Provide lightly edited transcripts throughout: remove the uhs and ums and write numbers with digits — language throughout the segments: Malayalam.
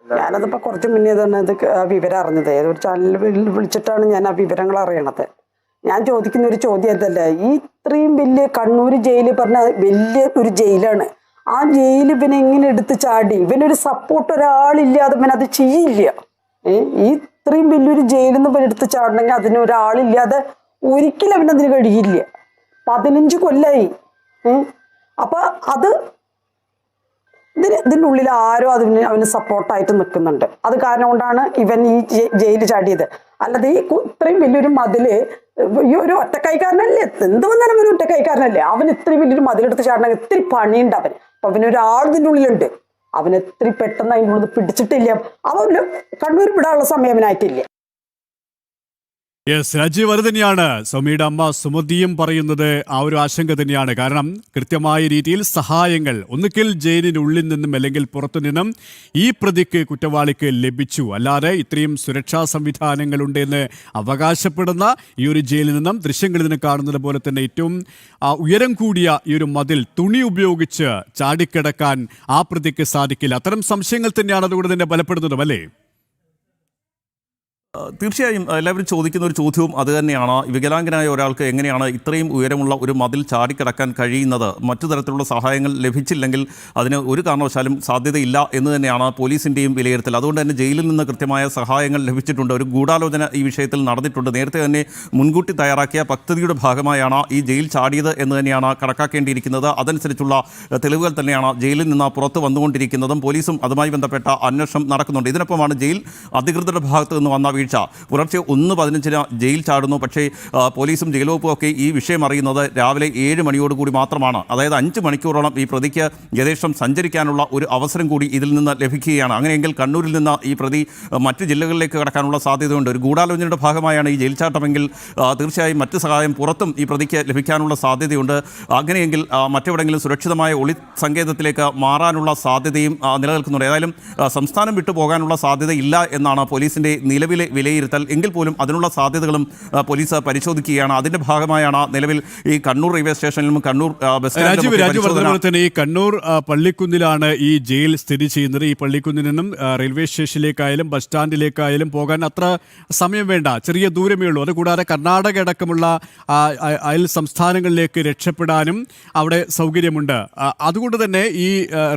ഞാനതിപ്പോൾ കുറച്ച് മുന്നേ തന്നെ വിവരം അറിഞ്ഞത്. ഏതൊരു ചാനലിൽ വിളിച്ചിട്ടാണ് ഞാൻ ആ വിവരങ്ങൾ അറിയണത്. ഞാൻ ചോദിക്കുന്ന ഒരു ചോദ്യം എന്തല്ല, ഈ ഇത്രയും വലിയ കണ്ണൂർ ജയിൽ പറഞ്ഞ വലിയ ഒരു ജയിലാണ്. ആ ജയിൽ ഇവനെ എങ്ങനെ എടുത്ത് ചാടി? ഇവനൊരു സപ്പോർട്ട് ഒരാളില്ലാതെ ഇവൻ അത് ചെയ്യില്ല. ഈ ഇത്രയും വലിയൊരു ജയിലിൽ നിന്ന് ഇവൻ എടുത്ത് ചാടണമെങ്കിൽ അതിന് ഒരാളില്ലാതെ ഒരിക്കലും അവനതിന് കഴിയില്ല. 15 കൊല്ലായി. അപ്പൊ അത് ഇതിൻ്റെ ഉള്ളിൽ ആരോ അവന് സപ്പോർട്ടായിട്ട് നിൽക്കുന്നുണ്ട്. അത് കാരണം കൊണ്ടാണ് ഇവൻ ഈ ജയിലിൽ ചാടിയത്. അല്ലാതെ ഈ ഇത്രയും വലിയൊരു മതില് ഈ ഒരു ഒറ്റക്കൈക്കാരനല്ലേ, എന്ത് വന്നാലും അവന് ഒറ്റക്കൈക്കാരനല്ലേ. അവൻ ഇത്രയും വലിയൊരു മതിലെടുത്ത് ചാടണമെങ്കിൽ ഇത്തിരി പണിയുണ്ട് അവന്. അപ്പൊ അവനൊരാൾ ഇതിൻ്റെ ഉള്ളിലുണ്ട്. അവൻ എത്ര പെട്ടെന്ന് അതിൻ്റെ ഉള്ളിൽ പിടിച്ചിട്ടില്ല. അവന് കണ്ണൂർ വിടാനുള്ള സമയം അവനായിട്ടില്ല. യെസ്, രാജീവ്, അത് തന്നെയാണ് സൗമ്യയുടെ അമ്മ സുമതിയും പറയുന്നത്. ആ ഒരു ആശങ്ക തന്നെയാണ്. കാരണം കൃത്യമായ രീതിയിൽ സഹായങ്ങൾ ഒന്നുകിൽ ജയിലിനുള്ളിൽ നിന്നും അല്ലെങ്കിൽ പുറത്തു നിന്നും ഈ പ്രതിക്ക്, കുറ്റവാളിക്ക് ലഭിച്ചു. അല്ലാതെ ഇത്രയും സുരക്ഷാ സംവിധാനങ്ങളുണ്ട് എന്ന് അവകാശപ്പെടുന്ന ഈ ഒരു ജയിലിൽ നിന്നും ദൃശ്യങ്ങളിൽ നിന്ന് കാണുന്നത് പോലെ തന്നെ ഏറ്റവും ഉയരം കൂടിയ ഈ ഒരു മതിൽ തുണി ഉപയോഗിച്ച് ചാടിക്കിടക്കാൻ ആ പ്രതിക്ക് സാധിക്കില്ല. അത്തരം സംശയങ്ങൾ തന്നെയാണ് അതുകൊണ്ട് തന്നെ ബലപ്പെടുന്നതും, അല്ലേ? തീർച്ചയായും എല്ലാവരും ചോദിക്കുന്ന ഒരു ചോദ്യവും അത് തന്നെയാണ്. വികലാംഗനായ ഒരാൾക്ക് എങ്ങനെയാണ് ഇത്രയും ഉയരമുള്ള ഒരു മതിൽ ചാടിക്കിടക്കാൻ കഴിയുന്നത്? മറ്റു തരത്തിലുള്ള സഹായങ്ങൾ ലഭിച്ചില്ലെങ്കിൽ അതിന് ഒരു കാരണവശാലും സാധ്യതയില്ല എന്ന് തന്നെയാണ് പോലീസിൻ്റെയും വിലയിരുത്തൽ. അതുകൊണ്ട് തന്നെ ജയിലിൽ നിന്ന് കൃത്യമായ സഹായങ്ങൾ ലഭിച്ചിട്ടുണ്ട്. ഒരു ഗൂഢാലോചന ഈ വിഷയത്തിൽ നടന്നിട്ടുണ്ട്. നേരത്തെ തന്നെ മുൻകൂട്ടി തയ്യാറാക്കിയ പദ്ധതിയുടെ ഭാഗമായാണ് ഈ ജയിൽ ചാടിയത് എന്ന് തന്നെയാണ് കണക്കാക്കേണ്ടിയിരിക്കുന്നത്. അതനുസരിച്ചുള്ള തെളിവുകൾ തന്നെയാണ് ജയിലിൽ നിന്ന് പുറത്ത് വന്നുകൊണ്ടിരിക്കുന്നതും പോലീസും അതുമായി ബന്ധപ്പെട്ട അന്വേഷണം നടക്കുന്നുണ്ട്. ഇതിനൊപ്പമാണ് ജയിൽ അധികൃതരുടെ ഭാഗത്ത് നിന്ന് വന്ന വീഴ്ച. പുലർച്ചെ 1:15 ജയിൽ ചാടുന്നു. പക്ഷേ പോലീസും ജയിൽ വകുപ്പും ഒക്കെ ഈ വിഷയം അറിയുന്നത് രാവിലെ 7 മണിയോടുകൂടി മാത്രമാണ്. അതായത് 5 മണിക്കൂറോളം ഈ പ്രതിക്ക് യഥേഷ്ടം സഞ്ചരിക്കാനുള്ള ഒരു അവസരം കൂടി ഇതിൽ നിന്ന് ലഭിക്കുകയാണ്. അങ്ങനെയെങ്കിൽ കണ്ണൂരിൽ നിന്ന് ഈ പ്രതി മറ്റു ജില്ലകളിലേക്ക് കടക്കാനുള്ള സാധ്യതയുണ്ട്. ഒരു ഗൂഢാലോചനയുടെ ഭാഗമായാണ് ഈ ജയിൽ ചാട്ടമെങ്കിൽ തീർച്ചയായും മറ്റ് സഹായം പുറത്തും ഈ പ്രതിക്ക് ലഭിക്കാനുള്ള സാധ്യതയുണ്ട്. അങ്ങനെയെങ്കിൽ മറ്റെവിടെയെങ്കിലും സുരക്ഷിതമായ ഒളി സങ്കേതത്തിലേക്ക് മാറാനുള്ള സാധ്യതയും നിലനിൽക്കുന്നുണ്ട്. ഏതായാലും സംസ്ഥാനം വിട്ടു പോകാനുള്ള സാധ്യതയില്ല എന്നാണ് പോലീസിൻ്റെ നിലവിലെ വിലയിരുത്തൽ. എങ്കിൽ പോലും അതിനുള്ള സാധ്യതകളും പോലീസ് പരിശോധിക്കുകയാണ്. അതിന്റെ ഭാഗമായാണ് നിലവിൽ ഈ കണ്ണൂർ റെയിൽവേ സ്റ്റേഷനിലും കണ്ണൂർ ബസ് സ്റ്റാൻഡിലും ഈ കണ്ണൂർ പള്ളിക്കുന്നിലാണ് ഈ ജയിൽ സ്ഥിതി ചെയ്യുന്നത്. ഈ പള്ളിക്കുന്നിൽ നിന്നും റെയിൽവേ സ്റ്റേഷനിലേക്കായാലും ബസ് സ്റ്റാൻഡിലേക്കായാലും പോകാൻ അത്ര സമയം വേണ്ട, ചെറിയ ദൂരമേ ഉള്ളൂ. അതുകൂടാതെ കർണാടക അടക്കമുള്ള അയൽ സംസ്ഥാനങ്ങളിലേക്ക് രക്ഷപ്പെടാനും അവിടെ സൗകര്യമുണ്ട്. അതുകൊണ്ട് തന്നെ ഈ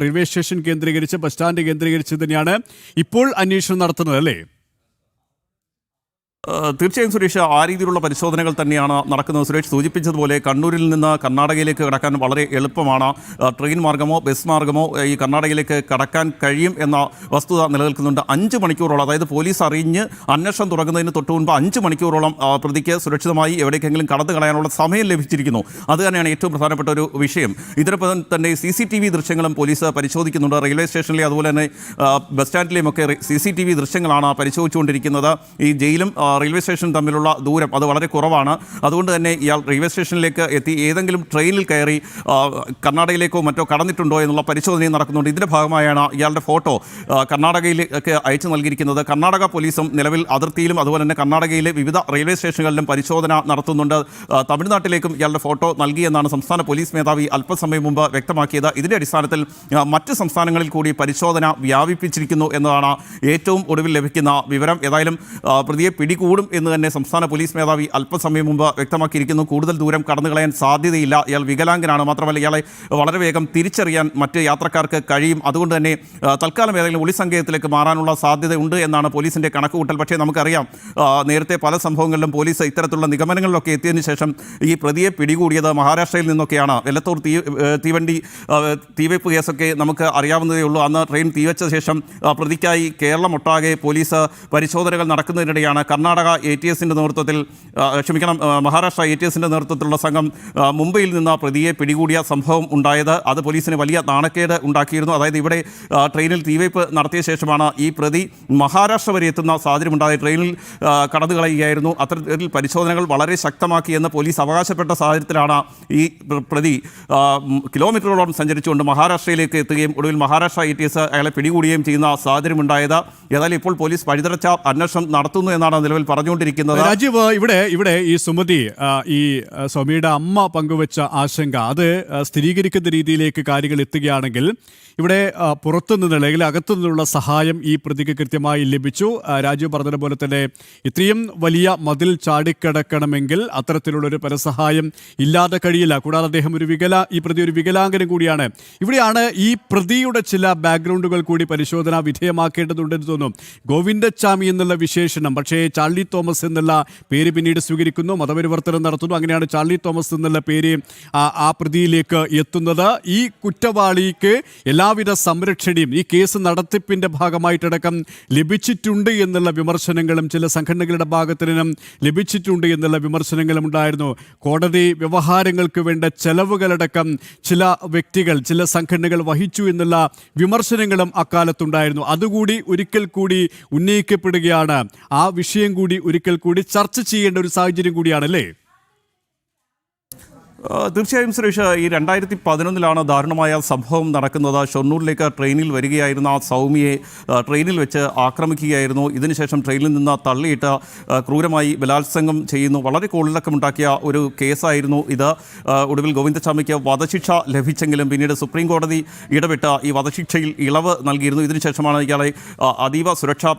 റെയിൽവേ സ്റ്റേഷൻ കേന്ദ്രീകരിച്ച്, ബസ് സ്റ്റാൻഡ് കേന്ദ്രീകരിച്ച് തന്നെയാണ് ഇപ്പോൾ അന്വേഷണം നടത്തുന്നത്, അല്ലേ? തീർച്ചയായും സുരേഷ്, ആ രീതിയിലുള്ള പരിശോധനകൾ തന്നെയാണ് നടക്കുന്നത്. സുരേഷ് സൂചിപ്പിച്ചതുപോലെ കണ്ണൂരിൽ നിന്ന് കർണാടകയിലേക്ക് കടക്കാൻ വളരെ എളുപ്പമാണ്. ട്രെയിൻ മാർഗമോ ബസ് മാർഗമോ ഈ കർണാടകയിലേക്ക് കടക്കാൻ കഴിയും എന്ന വസ്തുത നിലനിൽക്കുന്നുണ്ട്. 5 മണിക്കൂറോളം, അതായത് പോലീസ് അറിഞ്ഞ് അന്വേഷണം തുടങ്ങുന്നതിന് തൊട്ട് മുൻപ് 5 മണിക്കൂറോളം പ്രതിക്ക് സുരക്ഷിതമായി എവിടേക്കെങ്കിലും കടന്നു കളയാനുള്ള സമയം ലഭിച്ചിരിക്കുന്നു. അത് തന്നെയാണ് ഏറ്റവും പ്രധാനപ്പെട്ട ഒരു വിഷയം. ഇതിനൊപ്പം തന്നെ CCTV ദൃശ്യങ്ങളും പോലീസ് പരിശോധിക്കുന്നുണ്ട്. റെയിൽവേ സ്റ്റേഷനിലെ അതുപോലെ തന്നെ ബസ് സ്റ്റാൻഡിലെയും ഒക്കെ CCTV ദൃശ്യങ്ങളാണ് പരിശോധിച്ചുകൊണ്ടിരിക്കുന്നത്. ഈ ജയിലും റെയിൽവേ സ്റ്റേഷൻ തമ്മിലുള്ള ദൂരം അത് വളരെ കുറവാണ്. അതുകൊണ്ട് തന്നെ ഇയാൾ റെയിൽവേ സ്റ്റേഷനിലേക്ക് എത്തി ഏതെങ്കിലും ട്രെയിനിൽ കയറി കർണാടകയിലേക്കോ മറ്റോ കടന്നിട്ടുണ്ടോ എന്നുള്ള പരിശോധനയും നടക്കുന്നുണ്ട്. ഇതിൻ്റെ ഭാഗമായാണ് ഇയാളുടെ ഫോട്ടോ കർണാടകയിലേക്ക് അയച്ചു നൽകിയിരിക്കുന്നത്. കർണാടക പോലീസും നിലവിൽ അതിർത്തിയിലും അതുപോലെ തന്നെ കർണാടകയിലെ വിവിധ റെയിൽവേ സ്റ്റേഷനുകളിലും പരിശോധന നടത്തുന്നുണ്ട്. തമിഴ്നാട്ടിലേക്കും ഇയാളുടെ ഫോട്ടോ നൽകിയെന്നാണ് സംസ്ഥാന പോലീസ് മേധാവി അല്പസമയം മുമ്പ് വ്യക്തമാക്കിയത്. ഇതിൻ്റെ അടിസ്ഥാനത്തിൽ മറ്റ് സംസ്ഥാനങ്ങളിൽ കൂടി പരിശോധന വ്യാപിപ്പിച്ചിരിക്കുന്നു എന്നതാണ് ഏറ്റവും ഒടുവിൽ ലഭിക്കുന്ന വിവരം. ഏതായാലും പ്രതിയെ പിടികൂടും എന്ന് തന്നെ സംസ്ഥാന പോലീസ് മേധാവി അല്പസമയം മുമ്പ് വ്യക്തമാക്കിയിരിക്കുന്നു. കൂടുതൽ ദൂരം കടന്നു കളയാൻ സാധ്യതയില്ല. ഇയാൾ വികലാംഗനാണ്. മാത്രമല്ല ഇയാളെ വളരെ വേഗം തിരിച്ചറിയാൻ മറ്റ് യാത്രക്കാർക്ക് കഴിയും. അതുകൊണ്ട് തന്നെ തൽക്കാലം ഏതെങ്കിലും ഒളിസങ്കേതത്തിലേക്ക് മാറാനുള്ള സാധ്യതയുണ്ട് എന്നാണ് പോലീസിൻ്റെ കണക്കുകൂട്ടൽ. പക്ഷേ നമുക്കറിയാം, നേരത്തെ പല സംഭവങ്ങളിലും പോലീസ് ഇത്തരത്തിലുള്ള നിഗമനങ്ങളിലൊക്കെ എത്തിയതിനു ശേഷം ഈ പ്രതിയെ പിടികൂടിയത് മഹാരാഷ്ട്രയിൽ നിന്നൊക്കെയാണ്. വെല്ലത്തൂർ തീവണ്ടി തീവയ്പ്പ് കേസൊക്കെ നമുക്ക് അറിയാവുന്നതേ ഉള്ളൂ. അന്ന് ട്രെയിൻ തീവച്ച ശേഷം പ്രതിക്കായി കേരളമൊട്ടാകെ പോലീസ് പരിശോധനകൾ നടക്കുന്നതിനിടെയാണ് കർണാടക ATSൻ്റെ നേതൃത്വത്തിൽ മഹാരാഷ്ട്ര ATSൻ്റെ നേതൃത്വത്തിലുള്ള സംഘം മുംബൈയിൽ നിന്ന് പ്രതിയെ പിടികൂടിയ സംഭവം ഉണ്ടായത്. അത് പോലീസിന് വലിയ നാണക്കേട് ഉണ്ടാക്കിയിരുന്നു. അതായത് ഇവിടെ ട്രെയിനിൽ തീവയ്പ്പ് നടത്തിയ ശേഷമാണ് ഈ പ്രതി മഹാരാഷ്ട്ര വരെ എത്തുന്ന സാഹചര്യമുണ്ടായത്. ട്രെയിനിൽ കടന്നു കളയുകയായിരുന്നു. അത്തരത്തിൽ പരിശോധനകൾ വളരെ ശക്തമാക്കിയെന്ന് പോലീസ് അവകാശപ്പെട്ട സാഹചര്യത്തിലാണ് ഈ പ്രതി കിലോമീറ്ററോളം സഞ്ചരിച്ചുകൊണ്ട് മഹാരാഷ്ട്രയിലേക്ക് എത്തുകയും ഒടുവിൽ മഹാരാഷ്ട്ര ATS അയാളെ പിടികൂടുകയും ചെയ്യുന്ന സാഹചര്യമുണ്ടായത്. ഏതായാലും ഇപ്പോൾ പോലീസ് വഴിതിരിച്ച അന്വേഷണം നടത്തുന്നു എന്നാണ് നിലവിൽ നിലവിൽ പറഞ്ഞുകൊണ്ടിരിക്കുന്നത്. രാജീവ്, ഇവിടെ ഈ സുമതി ഈ സൗമ്യയുടെ അമ്മ പങ്കുവച്ച ആശങ്ക അത് സ്ഥിരീകരിക്കുന്ന രീതിയിലേക്ക് കാര്യങ്ങൾ എത്തുകയാണെങ്കിൽ ഇവിടെ പുറത്തുനിന്നുള്ള അല്ലെങ്കിൽ അകത്തുനിന്നുള്ള സഹായം ഈ പ്രതിക്ക് കൃത്യമായി ലഭിച്ചു. രാജീവ് പറഞ്ഞതുപോലെ തന്നെ ഇത്രയും വലിയ മതിൽ ചാടിക്കടക്കണമെങ്കിൽ അത്തരത്തിലുള്ളൊരു പരസഹായം ഇല്ലാതെ കഴിയില്ല. കൂടാതെ അദ്ദേഹം ഈ പ്രതി ഒരു വികലാംഗനും കൂടിയാണ്. ഇവിടെയാണ് ഈ പ്രതിയുടെ ചില ബാക്ക്ഗ്രൗണ്ടുകൾ കൂടി പരിശോധന വിധേയമാക്കേണ്ടതുണ്ടെന്ന് തോന്നുന്നു. ഗോവിന്ദച്ചാമി എന്നുള്ള വിശേഷണം, പക്ഷേ ചാർലി തോമസ് എന്നുള്ള പേര് പിന്നീട് സ്വീകരിക്കുന്നു, മതപരിവർത്തനം നടത്തുന്നു. അങ്ങനെയാണ് ചാർലി തോമസ് എന്നുള്ള പേര് ആ പ്രതിയിലേക്ക് എത്തുന്നത്. ഈ കുറ്റവാളിക്ക് എല്ലാവിധ സംരക്ഷണയും ഈ കേസ് നടത്തിപ്പിന്റെ ഭാഗമായിട്ടടക്കം ലഭിച്ചിട്ടുണ്ട് എന്നുള്ള വിമർശനങ്ങളും ചില സംഘടനകളുടെ ഭാഗത്തു നിന്നും ലഭിച്ചിട്ടുണ്ട് എന്നുള്ള വിമർശനങ്ങളും ഉണ്ടായിരുന്നു. കോടതി വ്യവഹാരങ്ങൾക്ക് വേണ്ട ചെലവുകളടക്കം ചില വ്യക്തികൾ, ചില സംഘടനകൾ വഹിച്ചു എന്നുള്ള വിമർശനങ്ങളും അക്കാലത്തുണ്ടായിരുന്നു. അതുകൂടി ഒരിക്കൽ കൂടി ഉന്നയിക്കപ്പെടുകയാണ്. ആ വിഷയം കൂടി ഒരിക്കൽ കൂടി ചർച്ച ചെയ്യേണ്ട ഒരു സാഹചര്യം കൂടിയാണല്ലേ? തീർച്ചയായും സുരേഷ്, ഈ 2011 ദാരുണമായ സംഭവം നടക്കുന്നത്. ഷൊർണൂരിലേക്ക് ട്രെയിനിൽ വരികയായിരുന്ന സൗമ്യയെ ട്രെയിനിൽ വെച്ച് ആക്രമിക്കുകയായിരുന്നു. ഇതിനുശേഷം ട്രെയിനിൽ നിന്ന് തള്ളിയിട്ട് ക്രൂരമായി ബലാത്സംഗം ചെയ്യുന്നു. വളരെ കോളിളക്കമുണ്ടാക്കിയ ഒരു കേസായിരുന്നു ഇത്. ഒടുവിൽ ഗോവിന്ദച്ചാമിക്ക് വധശിക്ഷ ലഭിച്ചെങ്കിലും പിന്നീട് സുപ്രീം കോടതി ഇടപെട്ട് ഈ വധശിക്ഷയിൽ ഇളവ് നൽകിയിരുന്നു. ഇതിനുശേഷമാണ് ഇയാളെ അതീവ സുരക്ഷാ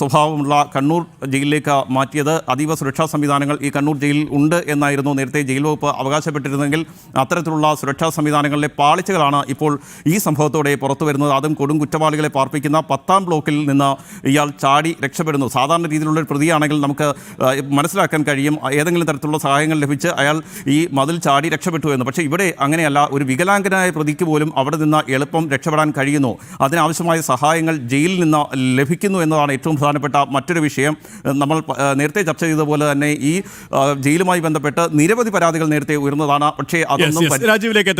സ്വഭാവമുള്ള കണ്ണൂർ ജയിലിലേക്ക് മാറ്റിയത്. അതീവ സുരക്ഷാ സംവിധാനങ്ങൾ ഈ കണ്ണൂർ ജയിലിൽ ഉണ്ട് എന്നായിരുന്നു നേരത്തെ ജയിൽ വകുപ്പ് അവകാശപ്പെട്ടിരുന്നെങ്കിൽ അത്തരത്തിലുള്ള സുരക്ഷാ സംവിധാനങ്ങളിലെ പാളിച്ചകളാണ് ഇപ്പോൾ ഈ സംഭവത്തോടെ പുറത്തു വരുന്നത്. അതും കൊടും കുറ്റവാളികളെ പാർപ്പിക്കുന്ന 10ാം ബ്ലോക്കിൽ നിന്ന് ഇയാൾ ചാടി രക്ഷപ്പെടുന്നു. സാധാരണ രീതിയിലുള്ള ഒരു പ്രതിയാണെങ്കിൽ നമുക്ക് മനസ്സിലാക്കാൻ കഴിയും ഏതെങ്കിലും തരത്തിലുള്ള സഹായങ്ങൾ ലഭിച്ച് അയാൾ ഈ മതിൽ ചാടി രക്ഷപ്പെട്ടു എന്ന്. പക്ഷേ ഇവിടെ അങ്ങനെയല്ല. ഒരു വികലാംഗനായ പ്രതിക്ക് പോലും അവിടെ നിന്ന് എളുപ്പം രക്ഷപ്പെടാൻ കഴിയുന്നു. അതിനാവശ്യമായ സഹായങ്ങൾ ജയിലിൽ നിന്ന് ലഭിക്കുന്നു എന്നതാണ് ഏറ്റവും പ്രധാനപ്പെട്ട മറ്റൊരു വിഷയം. നമ്മൾ നേരത്തെ ചർച്ച ചെയ്തതുപോലെ തന്നെ ഈ ജയിലുമായി ബന്ധപ്പെട്ട് നിരവധി പരാതികൾ നേരത്തെ ഉയർന്നതാണ്. പക്ഷേ അതൊന്നും രാജീവിലേക്ക്